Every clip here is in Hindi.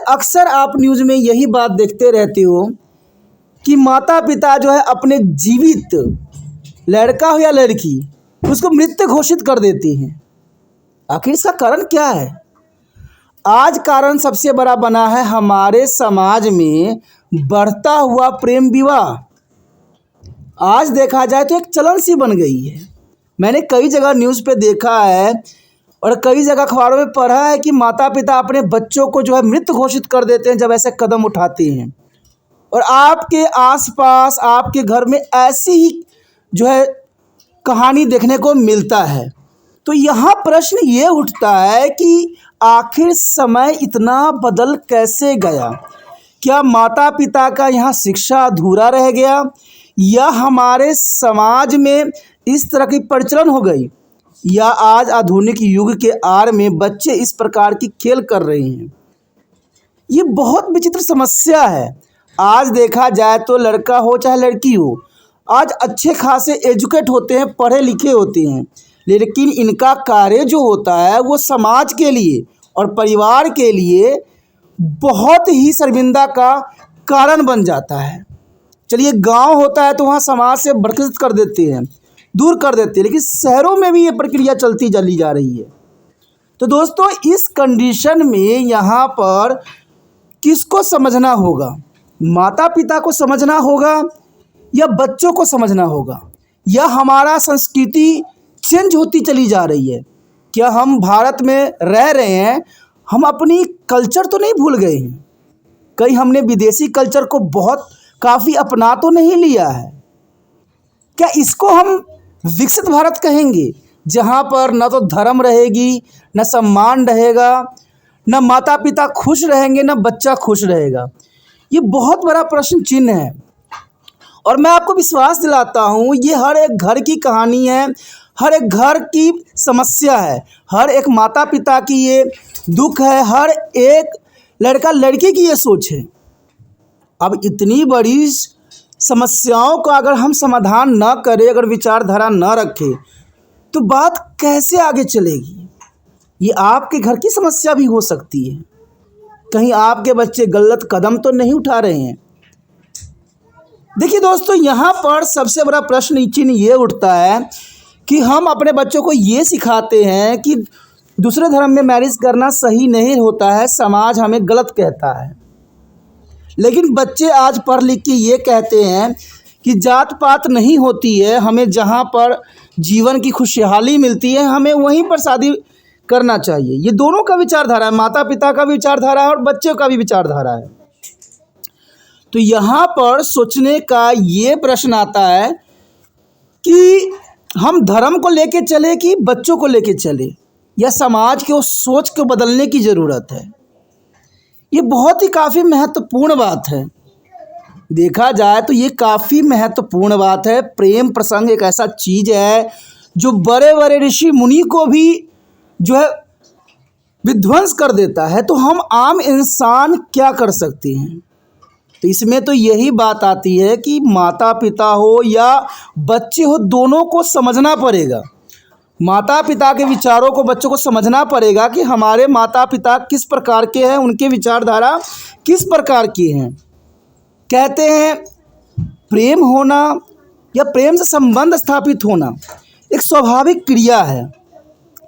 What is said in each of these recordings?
अक्सर आप न्यूज़ में यही बात देखते रहते हो कि माता पिता जो है अपने जीवित लड़का हो या लड़की उसको मृत घोषित कर देते हैं। आखिर इसका कारण क्या है? आज कारण सबसे बड़ा बना है हमारे समाज में बढ़ता हुआ प्रेम विवाह। आज देखा जाए तो एक चलन सी बन गई है। मैंने कई जगह न्यूज़ पे देखा है और कई जगह अखबारों में पढ़ा है कि माता पिता अपने बच्चों को जो है मृत घोषित कर देते हैं जब ऐसे कदम उठाते हैं। और आपके आसपास आपके घर में ऐसी ही जो है कहानी देखने को मिलता है। तो यहाँ प्रश्न ये उठता है कि आखिर समय इतना बदल कैसे गया? क्या माता पिता का यहाँ शिक्षा अधूरा रह गया या हमारे समाज में इस तरह की प्रचलन हो गई, या आज आधुनिक युग के आड़ में बच्चे इस प्रकार की खेल कर रहे हैं? ये बहुत विचित्र समस्या है। आज देखा जाए तो लड़का हो चाहे लड़की हो, आज अच्छे खासे एजुकेट होते हैं, पढ़े लिखे होते हैं, लेकिन इनका कार्य जो होता है वो समाज के लिए और परिवार के लिए बहुत ही शर्मिंदा का कारण बन जाता है। चलिए, गांव होता है तो वहाँ समाज से बरकत कर देते हैं, दूर कर देते हैं, लेकिन शहरों में भी ये प्रक्रिया चलती चली जा रही है। तो दोस्तों, इस कंडीशन में यहाँ पर किसको समझना होगा? माता पिता को समझना होगा या बच्चों को समझना होगा? या हमारा संस्कृति चेंज होती चली जा रही है? क्या हम भारत में रह रहे हैं, हम अपनी कल्चर तो नहीं भूल गए हैं? कहीं हमने विदेशी कल्चर को काफ़ी अपना तो नहीं लिया है? क्या इसको हम विकसित भारत कहेंगे, जहाँ पर न तो धर्म रहेगी, न सम्मान रहेगा, न माता पिता खुश रहेंगे, न बच्चा खुश रहेगा? ये बहुत बड़ा प्रश्न चिन्ह है। और मैं आपको विश्वास दिलाता हूँ, ये हर एक घर की कहानी है, हर एक घर की समस्या है, हर एक माता पिता की ये दुख है, हर एक लड़का लड़की की ये सोच है। अब इतनी बड़ी समस्याओं का अगर हम समाधान न करें, अगर विचारधारा न रखें, तो बात कैसे आगे चलेगी? ये आपके घर की समस्या भी हो सकती है। कहीं आपके बच्चे गलत कदम तो नहीं उठा रहे हैं? देखिए दोस्तों, यहाँ पर सबसे बड़ा प्रश्न चिन्ह ये उठता है कि हम अपने बच्चों को ये सिखाते हैं कि दूसरे धर्म में मैरिज करना सही नहीं होता है, समाज हमें गलत कहता है। लेकिन बच्चे आज पढ़ लिख के ये कहते हैं कि जात पात नहीं होती है, हमें जहाँ पर जीवन की खुशहाली मिलती है हमें वहीं पर शादी करना चाहिए। ये दोनों का विचारधारा है, माता पिता का भी विचारधारा है और बच्चों का भी विचारधारा है। तो यहाँ पर सोचने का ये प्रश्न आता है कि हम धर्म को लेके चले कि बच्चों को लेके चले, या समाज के उस सोच को बदलने की ज़रूरत है? ये बहुत ही काफ़ी महत्वपूर्ण बात है। देखा जाए तो ये काफ़ी महत्वपूर्ण बात है। प्रेम प्रसंग एक ऐसा चीज़ है जो बड़े बड़े ऋषि मुनि को भी जो है विध्वंस कर देता है। तो हम आम इंसान क्या कर सकते हैं? तो इसमें तो यही बात आती है कि माता पिता हो या बच्चे हो, दोनों को समझना पड़ेगा। माता पिता के विचारों को बच्चों को समझना पड़ेगा कि हमारे माता पिता किस प्रकार के हैं, उनके विचारधारा किस प्रकार की हैं। कहते हैं प्रेम होना या प्रेम से संबंध स्थापित होना एक स्वाभाविक क्रिया है,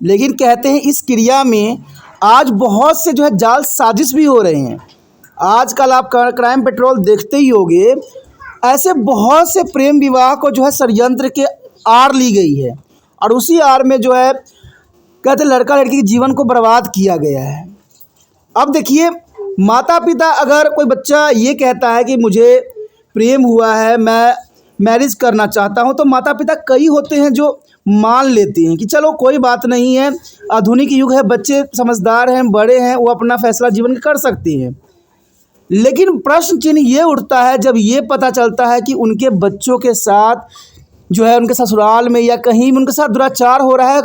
लेकिन कहते हैं इस क्रिया में आज बहुत से जो है जाल साजिश भी हो रहे हैं। आजकल आप क्राइम पेट्रोल देखते ही होंगे, ऐसे बहुत से प्रेम विवाह को जो है षड्यंत्र के आड़ ली गई है और उसी आड़ में जो है कहते लड़का लड़की के जीवन को बर्बाद किया गया है। अब देखिए, माता पिता अगर कोई बच्चा ये कहता है कि मुझे प्रेम हुआ है, मैं मैरिज करना चाहता हूँ, तो माता पिता कई होते हैं जो मान लेते हैं कि चलो कोई बात नहीं है, आधुनिक युग है, बच्चे समझदार हैं, बड़े हैं, वो अपना फैसला जीवन का कर सकते हैं। लेकिन प्रश्न चिन्ह ये उठता है जब ये पता चलता है कि उनके बच्चों के साथ जो है उनके ससुराल में या कहीं उनके साथ दुराचार हो रहा है,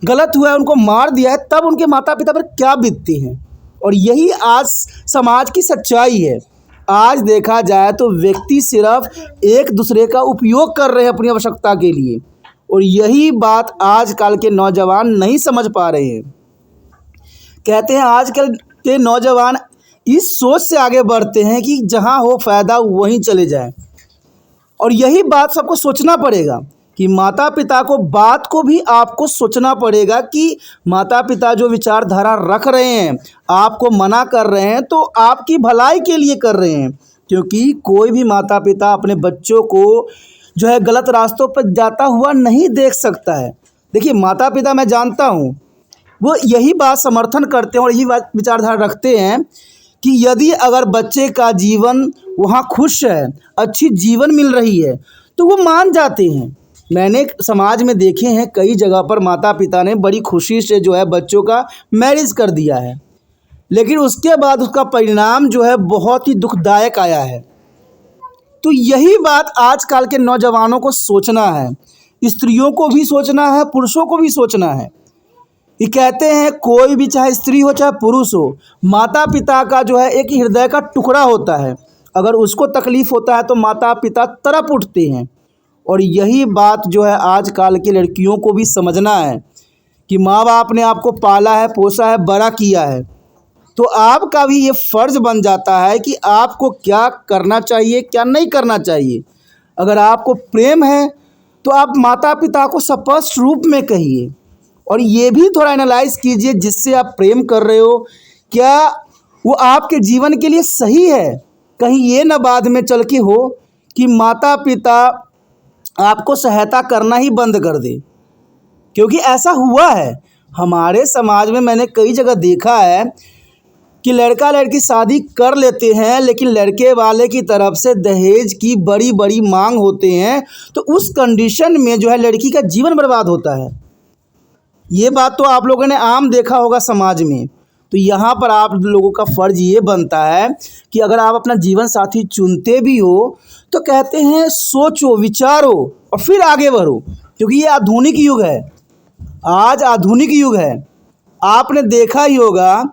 गलत हुआ है, उनको मार दिया है, तब उनके माता पिता पर क्या बीतती हैं। और यही आज समाज की सच्चाई है। आज देखा जाए तो व्यक्ति सिर्फ एक दूसरे का उपयोग कर रहे हैं अपनी आवश्यकता के लिए, और यही बात आजकल के नौजवान नहीं समझ पा रहे हैं। कहते हैं आजकल के नौजवान इस सोच से आगे बढ़ते हैं कि जहाँ हो फ़ायदा वहीं चले जाएं। और यही बात सबको सोचना पड़ेगा कि माता पिता को बात को भी आपको सोचना पड़ेगा कि माता पिता जो विचारधारा रख रहे हैं, आपको मना कर रहे हैं, तो आपकी भलाई के लिए कर रहे हैं। क्योंकि कोई भी माता पिता अपने बच्चों को जो है गलत रास्तों पर जाता हुआ नहीं देख सकता है। देखिए, माता पिता मैं जानता हूँ वो यही बात समर्थन करते हैं और यही बात विचारधारा रखते हैं कि यदि अगर बच्चे का जीवन वहाँ खुश है, अच्छी जीवन मिल रही है, तो वो मान जाते हैं। मैंने समाज में देखे हैं कई जगह पर माता पिता ने बड़ी खुशी से जो है बच्चों का मैरिज कर दिया है, लेकिन उसके बाद उसका परिणाम जो है बहुत ही दुखदायक आया है। तो यही बात आजकल के नौजवानों को सोचना है, स्त्रियों को भी सोचना है, पुरुषों को भी सोचना है। ये कहते हैं कोई भी, चाहे स्त्री हो चाहे पुरुष हो, माता पिता का जो है एक हृदय का टुकड़ा होता है। अगर उसको तकलीफ़ होता है तो माता पिता तड़प उठते हैं। और यही बात जो है आजकल की लड़कियों को भी समझना है कि माँ बाप ने आपको पाला है, पोसा है, बड़ा किया है, तो आपका भी ये फ़र्ज़ बन जाता है कि आपको क्या करना चाहिए, क्या नहीं करना चाहिए। अगर आपको प्रेम है तो आप माता पिता को स्पष्ट रूप में कहिए और ये भी थोड़ा एनालाइज़ कीजिए जिससे आप प्रेम कर रहे हो, क्या वो आपके जीवन के लिए सही है। कहीं ये ना बाद में चल के हो कि माता पिता आपको सहायता करना ही बंद कर दे। क्योंकि ऐसा हुआ है हमारे समाज में, मैंने कई जगह देखा है कि लड़का लड़की शादी कर लेते हैं, लेकिन लड़के वाले की तरफ से दहेज की बड़ी बड़ी मांग होते हैं, तो उस कंडीशन में जो है लड़की का जीवन बर्बाद होता है। ये बात तो आप लोगों ने आम देखा होगा समाज में। तो यहाँ पर आप लोगों का फ़र्ज़ ये बनता है कि अगर आप अपना जीवन साथी चुनते भी हो तो कहते हैं सोचो, विचारो और फिर आगे बढ़ो। क्योंकि ये आधुनिक युग है, आज आधुनिक युग है। आपने देखा ही होगा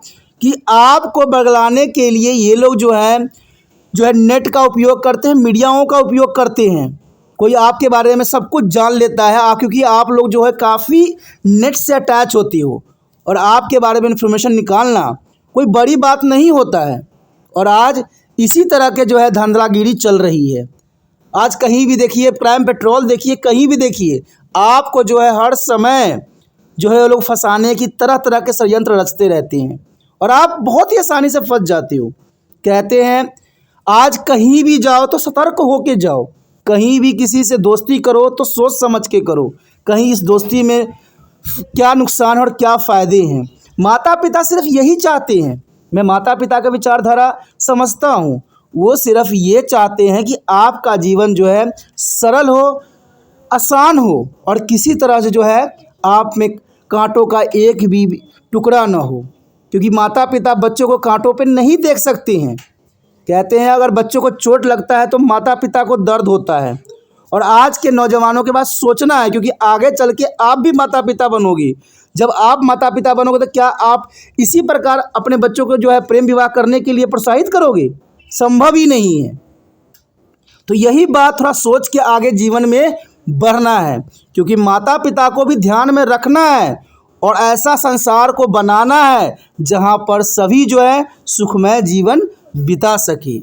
कि आपको बगलाने के लिए ये लोग जो है नेट का उपयोग करते हैं, मीडियाओं का उपयोग करते हैं। कोई आपके बारे में सब कुछ जान लेता है क्योंकि आप लोग जो है काफ़ी नेट से अटैच होती हो और आपके बारे में इन्फॉर्मेशन निकालना कोई बड़ी बात नहीं होता है। और आज इसी तरह के जो है धांधलागिरी चल रही है। आज कहीं भी देखिए, प्राइम पेट्रोल देखिए, कहीं भी देखिए, आपको जो है हर समय जो है वो लोग फंसाने की तरह तरह के षड्यंत्र रचते रहते हैं और आप बहुत ही आसानी से फंस जाते हो। कहते हैं आज कहीं भी जाओ तो सतर्क होके जाओ, कहीं भी किसी से दोस्ती करो तो सोच समझ के करो, कहीं इस दोस्ती में क्या नुकसान और क्या फ़ायदे हैं। माता पिता सिर्फ यही चाहते हैं, मैं माता पिता का विचारधारा समझता हूँ, वो सिर्फ ये चाहते हैं कि आपका जीवन जो है सरल हो, आसान हो और किसी तरह से जो है आप में कांटों का एक भी टुकड़ा ना हो। क्योंकि माता पिता बच्चों को कांटों पे नहीं देख सकते हैं। कहते हैं अगर बच्चों को चोट लगता है तो माता पिता को दर्द होता है। और आज के नौजवानों के पास सोचना है, क्योंकि आगे चल के आप भी माता पिता बनोगे। जब आप माता पिता बनोगे तो क्या आप इसी प्रकार अपने बच्चों को जो है प्रेम विवाह करने के लिए प्रोत्साहित करोगे? संभव ही नहीं है। तो यही बात थोड़ा सोच के आगे जीवन में बढ़ना है, क्योंकि माता पिता को भी ध्यान में रखना है और ऐसा संसार को बनाना है जहाँ पर सभी जो है सुखमय जीवन बिता सके।